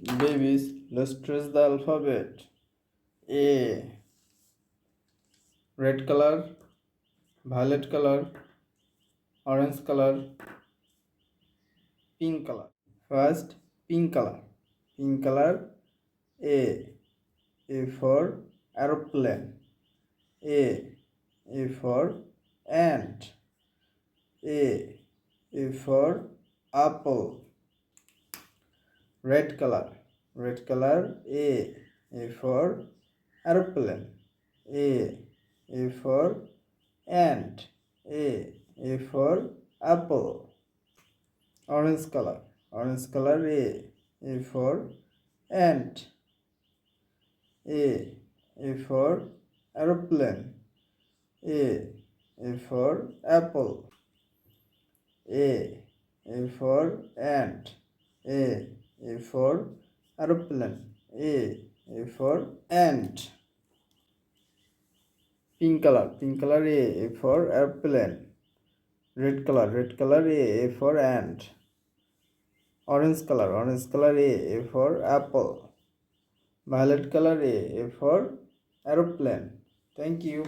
Babies, let's trace the alphabet. A. Red color, violet color, orange color, pink color. First, pink color. Pink color. A. A for aeroplane. A. A for ant. A. A for apple. Red color. Red color. A. A for aeroplane. A. A for ant. A. A for apple. Orange color. Orange color. A. A for ant. A. A for aeroplane. A. A for apple. A. A for ant. A. A for aeroplane. A. A for ant. Pink color. Pink color. A. A for airplane. Red color. Red color. A. A for ant. Orange color. Orange color. A. A for apple. Violet color. A. A for aeroplane. Thank you.